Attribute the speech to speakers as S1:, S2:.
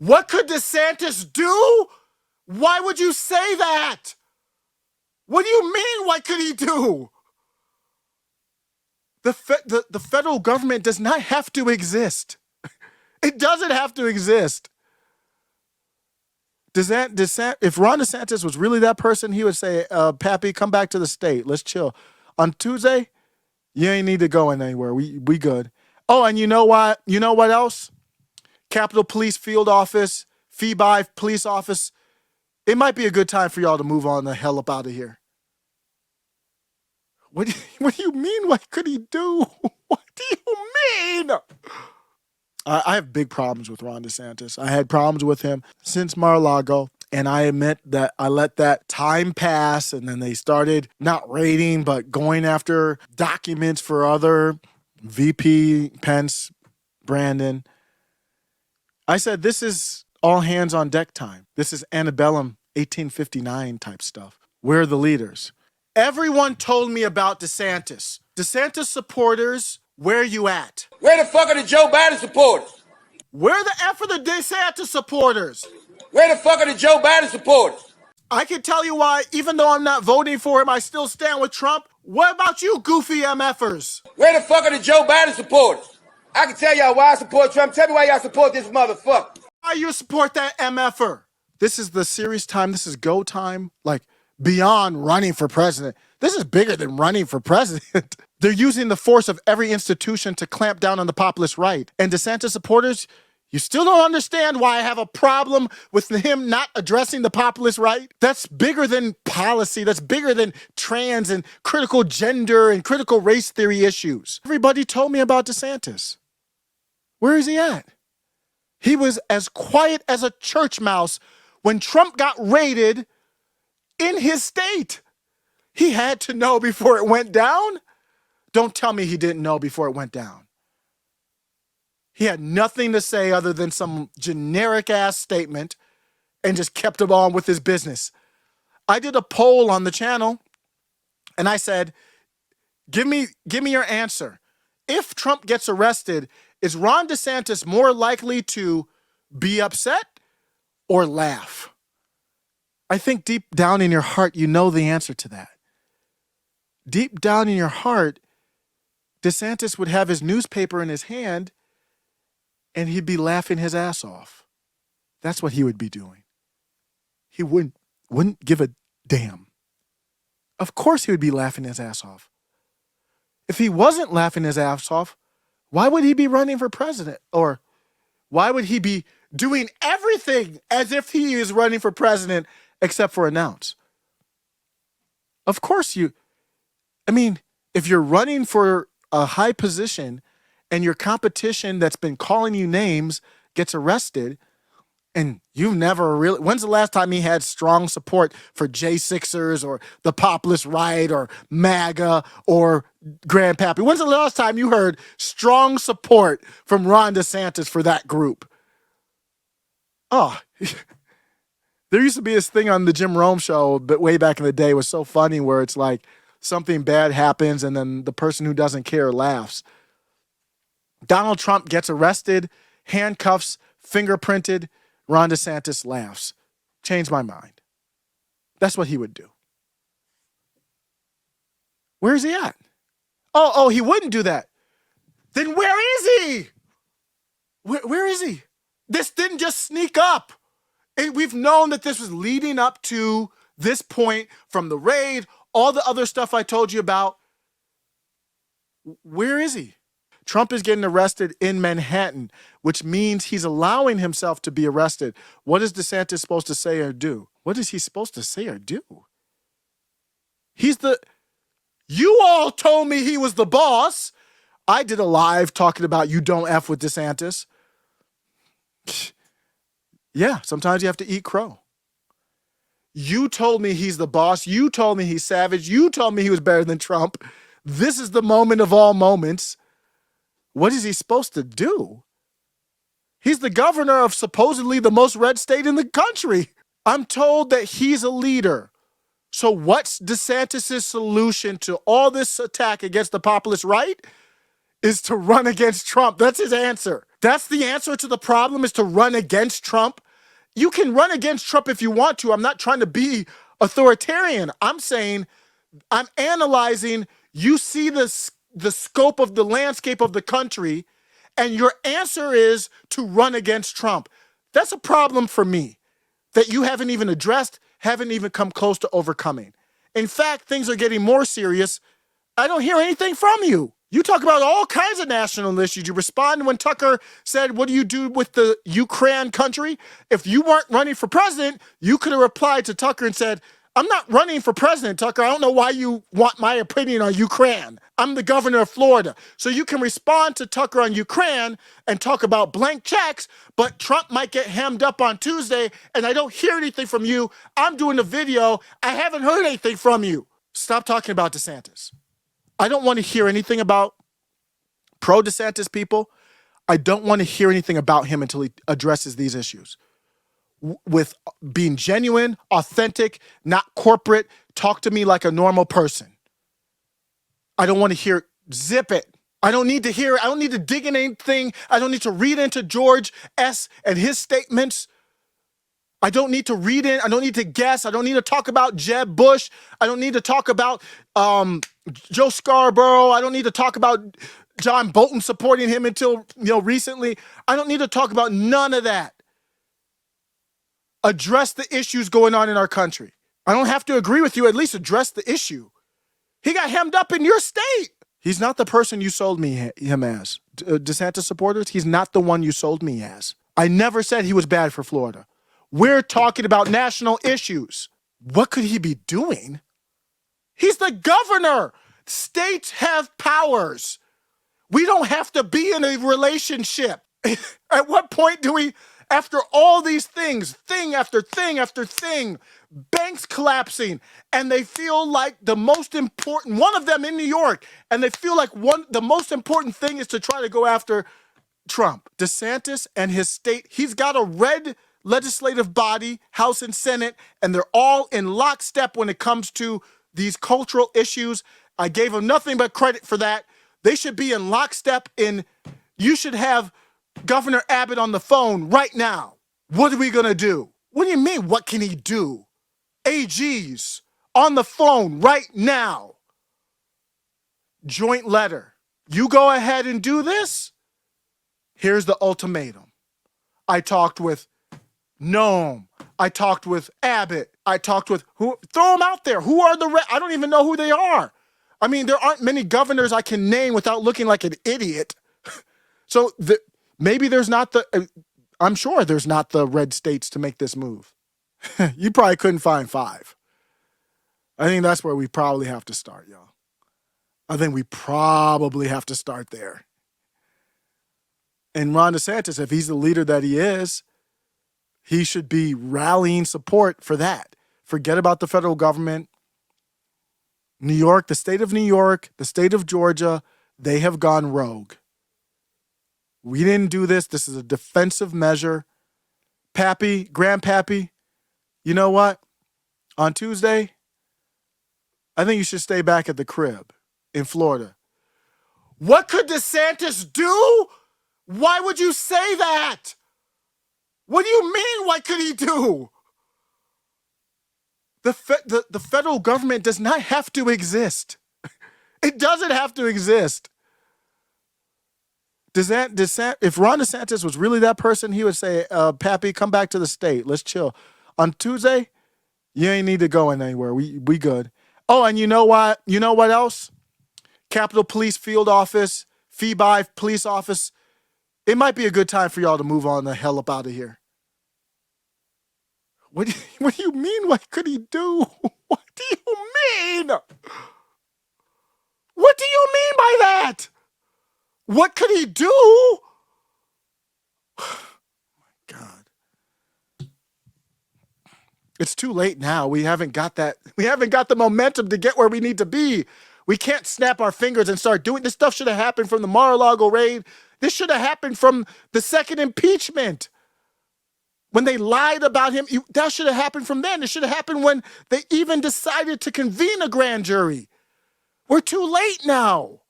S1: What could DeSantis do? Why would you say that? What do you mean, what could he do? The federal government does not have to exist. It doesn't have to exist. If Ron DeSantis was really that person, he would say, Pappy, come back to the state. Let's chill. On Tuesday, you ain't need to go anywhere. We good. Oh, and you know what? You know what else? Capitol Police Field Office, Phoebe Police Office. It might be a good time for y'all to move on the hell up out of here. What do you mean? What could he do? What do you mean? I have big problems with Ron DeSantis. I had problems with him since Mar-a-Lago, and I admit that I let that time pass, and then they started not raiding, but going after documents for other VP, Pence, Brandon. I said, this is all hands on deck time. This is antebellum 1859 type stuff. We're the leaders. Everyone told me about DeSantis. DeSantis supporters, where you at?
S2: Where the fuck are the Joe Biden supporters?
S1: Where the F are the DeSantis supporters?
S2: Where the fuck are the Joe Biden supporters?
S1: I can tell you why, even though I'm not voting for him, I still stand with Trump. What about you, goofy MFers?
S2: Where the fuck are the Joe Biden supporters? I can tell y'all why I support Trump. Tell me why y'all support this motherfucker.
S1: Why you support that MFer? This is the serious time. This is go time. Like, beyond running for president. This is bigger than running for president. They're using the force of every institution to clamp down on the populist right. And DeSantis supporters, you still don't understand why I have a problem with him not addressing the populist right? That's bigger than policy. That's bigger than trans and critical gender and critical race theory issues. Everybody told me about DeSantis. Where is he at? He was as quiet as a church mouse when Trump got raided in his state. He had to know before it went down. Don't tell me he didn't know before it went down. He had nothing to say other than some generic ass statement and just kept it on with his business. I did a poll on the channel and I said, give me your answer. If Trump gets arrested, is Ron DeSantis more likely to be upset or laugh? I think deep down in your heart, you know the answer to that. Deep down in your heart, DeSantis would have his newspaper in his hand and he'd be laughing his ass off. That's what he would be doing. He wouldn't give a damn. Of course he would be laughing his ass off. If he wasn't laughing his ass off, why would he be running for president? Or why would he be doing everything as if he is running for president except for announce? Of course if you're running for a high position and your competition that's been calling you names gets arrested and you've never really, when's the last time he had strong support for J6ers or the populist right or MAGA or Grandpappy? When's the last time you heard strong support from Ron DeSantis for that group? Oh, there used to be this thing on the Jim Rome show, but way back in the day, it was so funny where it's like something bad happens and then the person who doesn't care laughs. Donald Trump gets arrested, handcuffs, fingerprinted. Ron DeSantis laughs. Changed my mind. That's what he would do. Where is he at? Oh, he wouldn't do that. Then where is he? Where is he? This didn't just sneak up. And we've known that this was leading up to this point from the raid, all the other stuff I told you about. Where is he? Trump is getting arrested in Manhattan, which means he's allowing himself to be arrested. What is DeSantis supposed to say or do? What is he supposed to say or do? You all told me he was the boss. I did a live talking about you don't F with DeSantis. Yeah, sometimes you have to eat crow. You told me he's the boss. You told me he's savage. You told me he was better than Trump. This is the moment of all moments. What is he supposed to do? He's the governor of supposedly the most red state in the country. I'm told that he's a leader. So what's DeSantis' solution to all this attack against the populist right? Is to run against Trump. That's his answer. That's the answer to the problem, is to run against Trump. You can run against Trump if you want to. I'm not trying to be authoritarian. I'm saying, I'm analyzing, you see the scope of the landscape of the country, and your answer is to run against Trump. That's a problem for me that you haven't even addressed, haven't even come close to overcoming. In fact, things are getting more serious. I don't hear anything from you. You talk about all kinds of national issues. You respond when Tucker said, what do you do with the Ukraine country? If you weren't running for president, you could have replied to Tucker and said, I'm not running for president, Tucker. I don't know why you want my opinion on Ukraine. I'm the governor of Florida. So you can respond to Tucker on Ukraine and talk about blank checks, but Trump might get hemmed up on Tuesday and I don't hear anything from you. I'm doing a video. I haven't heard anything from you. Stop talking about DeSantis. I don't want to hear anything about pro-DeSantis people. I don't want to hear anything about him until he addresses these issues. With being genuine, authentic, not corporate, talk to me like a normal person. I don't want to hear, zip it. I don't need to hear, I don't need to dig in anything. I don't need to read into George S. and his statements. I don't need to read in, I don't need to guess. I don't need to talk about Jeb Bush. I don't need to talk about Joe Scarborough. I don't need to talk about John Bolton supporting him until recently. I don't need to talk about none of that. Address the issues going on in our country. I don't have to agree with you, at least address the issue. He got hemmed up in your state. He's not the person you sold him as. DeSantis supporters, he's not the one you sold me as. I never said he was bad for Florida. We're talking about national issues. What could he be doing? He's the governor. States have powers. We don't have to be in a relationship. At what point do we, after all these things, thing after thing after thing, banks collapsing, and they feel like the most important, one of them in New York, and they feel like the most important thing is to try to go after Trump. DeSantis and his state, he's got a red legislative body, House and Senate, and they're all in lockstep when it comes to these cultural issues. I gave them nothing but credit for that. They should be in lockstep you should have Governor Abbott on the phone right now. What are we gonna do? What do you mean, what can he do? AGs on the phone right now. Joint letter. You go ahead and do this. Here's the ultimatum. I talked with Noam. I talked with Abbott. I talked with who? Throw them out there. Who are I don't even know who they are. I mean, there aren't many governors I can name without looking like an idiot. So maybe there's not I'm sure there's not the red states to make this move. You probably couldn't find 5. I think that's where we probably have to start, y'all. I think we probably have to start there. And Ron DeSantis, if he's the leader that he is, he should be rallying support for that. Forget about the federal government. New York, the state of New York, the state of Georgia, they have gone rogue. We didn't do this. This is a defensive measure. Pappy, Grandpappy, you know what? On Tuesday, I think you should stay back at the crib in Florida. What could DeSantis do? Why would you say that? What do you mean, what could he do? The federal government does not have to exist. It doesn't have to exist. If Ron DeSantis was really that person, he would say, Pappy, come back to the state. Let's chill. On Tuesday, you ain't need to go anywhere. We good. Oh, and you know what? You know what else? Capitol Police Field Office, Phoebe Police Office. It might be a good time for y'all to move on the hell up out of here. What do you mean? What could he do? What do you mean? What do you mean by that? What could he do? Oh my God. It's too late now. We haven't got that. We haven't got the momentum to get where we need to be. We can't snap our fingers and start doing this. Stuff should have happened from the Mar-a-Lago raid. This should have happened from the second impeachment. When they lied about him, that should have happened from then. It should have happened when they even decided to convene a grand jury. We're too late now.